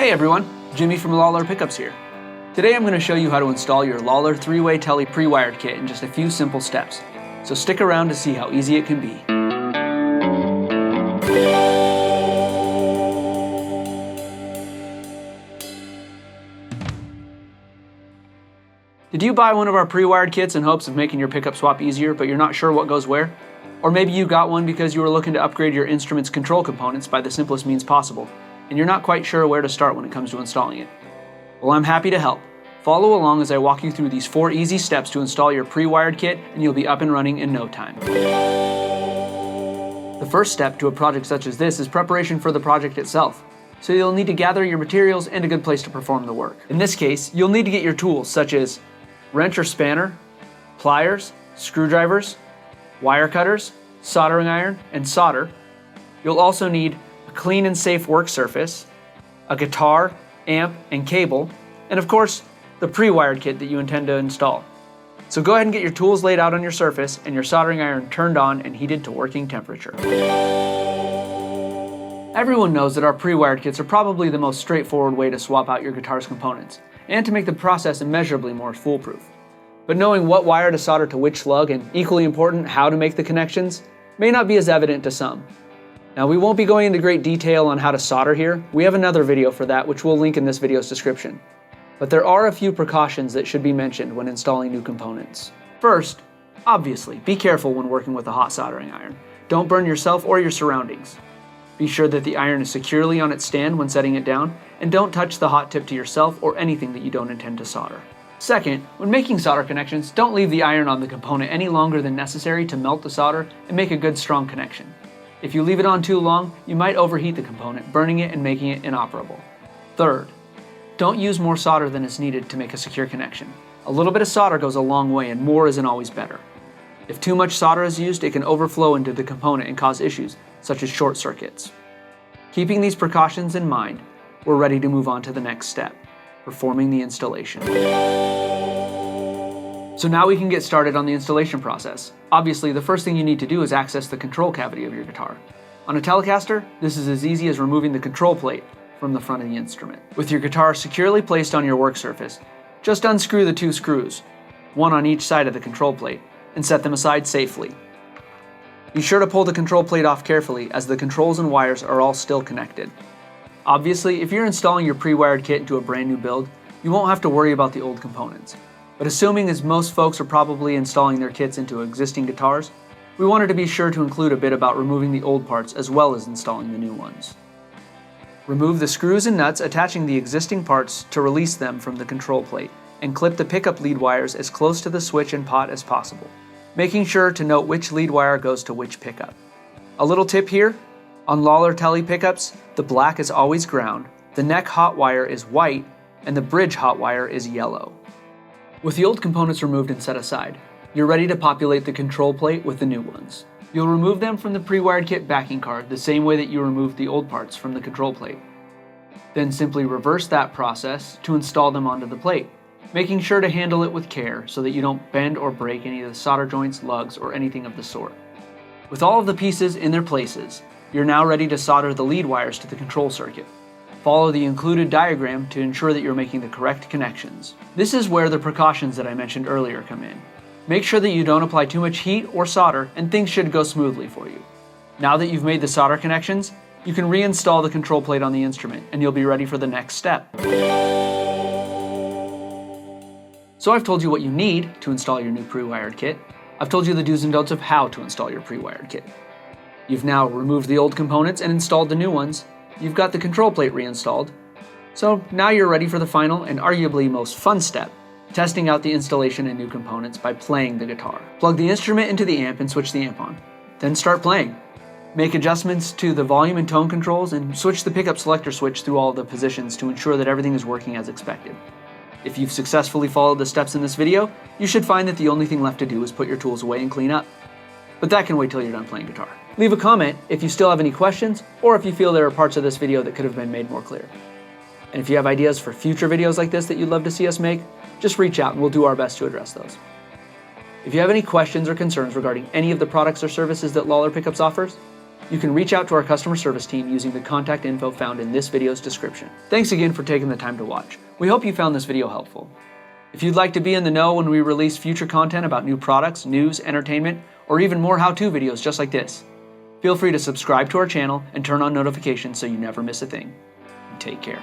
Hey everyone, Jimmy from Lollar Pickups here. Today I'm going to show you how to install your Lollar 3-way Tele Pre-Wired Kit in just a few simple steps. So stick around to see how easy it can be. Did you buy one of our pre-wired kits in hopes of making your pickup swap easier, but you're not sure what goes where? Or maybe you got one because you were looking to upgrade your instrument's control components by the simplest means possible, and you're not quite sure where to start when it comes to installing it. Well, I'm happy to help. Follow along as I walk you through these 4 easy steps to install your pre-wired kit, and you'll be up and running in no time. The first step to a project such as this is preparation for the project itself. So you'll need to gather your materials and a good place to perform the work. In this case, you'll need to get your tools such as wrench or spanner, pliers, screwdrivers, wire cutters, soldering iron, and solder. You'll also need a clean and safe work surface, a guitar, amp, and cable, and of course, the pre-wired kit that you intend to install. So go ahead and get your tools laid out on your surface and your soldering iron turned on and heated to working temperature. Everyone knows that our pre-wired kits are probably the most straightforward way to swap out your guitar's components, and to make the process immeasurably more foolproof. But knowing what wire to solder to which lug, and equally important, how to make the connections, may not be as evident to some. Now, we won't be going into great detail on how to solder here. We have another video for that, which we'll link in this video's description. But there are a few precautions that should be mentioned when installing new components. First, obviously, be careful when working with a hot soldering iron. Don't burn yourself or your surroundings. Be sure that the iron is securely on its stand when setting it down, and don't touch the hot tip to yourself or anything that you don't intend to solder. Second, when making solder connections, don't leave the iron on the component any longer than necessary to melt the solder and make a good strong connection. If you leave it on too long, you might overheat the component, burning it and making it inoperable. Third, don't use more solder than is needed to make a secure connection. A little bit of solder goes a long way, and more isn't always better. If too much solder is used, it can overflow into the component and cause issues, such as short circuits. Keeping these precautions in mind, we're ready to move on to the next step, performing the installation. So now we can get started on the installation process. Obviously, the first thing you need to do is access the control cavity of your guitar. On a Telecaster, this is as easy as removing the control plate from the front of the instrument. With your guitar securely placed on your work surface, just unscrew the 2 screws, one on each side of the control plate, and set them aside safely. Be sure to pull the control plate off carefully, as the controls and wires are all still connected. Obviously, if you're installing your pre-wired kit into a brand new build, you won't have to worry about the old components. But assuming as most folks are probably installing their kits into existing guitars, we wanted to be sure to include a bit about removing the old parts as well as installing the new ones. Remove the screws and nuts attaching the existing parts to release them from the control plate, and clip the pickup lead wires as close to the switch and pot as possible, making sure to note which lead wire goes to which pickup. A little tip here, on Lollar Tele pickups, the black is always ground, the neck hot wire is white, and the bridge hot wire is yellow. With the old components removed and set aside, you're ready to populate the control plate with the new ones. You'll remove them from the pre-wired kit backing card the same way that you removed the old parts from the control plate. Then simply reverse that process to install them onto the plate, making sure to handle it with care so that you don't bend or break any of the solder joints, lugs, or anything of the sort. With all of the pieces in their places, you're now ready to solder the lead wires to the control circuit. Follow the included diagram to ensure that you're making the correct connections. This is where the precautions that I mentioned earlier come in. Make sure that you don't apply too much heat or solder, and things should go smoothly for you. Now that you've made the solder connections, you can reinstall the control plate on the instrument, and you'll be ready for the next step. So I've told you what you need to install your new pre-wired kit. I've told you the do's and don'ts of how to install your pre-wired kit. You've now removed the old components and installed the new ones. You've got the control plate reinstalled. So now you're ready for the final and arguably most fun step, testing out the installation and new components by playing the guitar. Plug the instrument into the amp and switch the amp on. Then start playing. Make adjustments to the volume and tone controls and switch the pickup selector switch through all of the positions to ensure that everything is working as expected. If you've successfully followed the steps in this video, you should find that the only thing left to do is put your tools away and clean up. But that can wait till you're done playing guitar. Leave a comment if you still have any questions, or if you feel there are parts of this video that could have been made more clear. And if you have ideas for future videos like this that you'd love to see us make, just reach out and we'll do our best to address those. If you have any questions or concerns regarding any of the products or services that Lollar Pickups offers, you can reach out to our customer service team using the contact info found in this video's description. Thanks again for taking the time to watch. We hope you found this video helpful. If you'd like to be in the know when we release future content about new products, news, entertainment, or even more how-to videos just like this, feel free to subscribe to our channel and turn on notifications so you never miss a thing. Take care.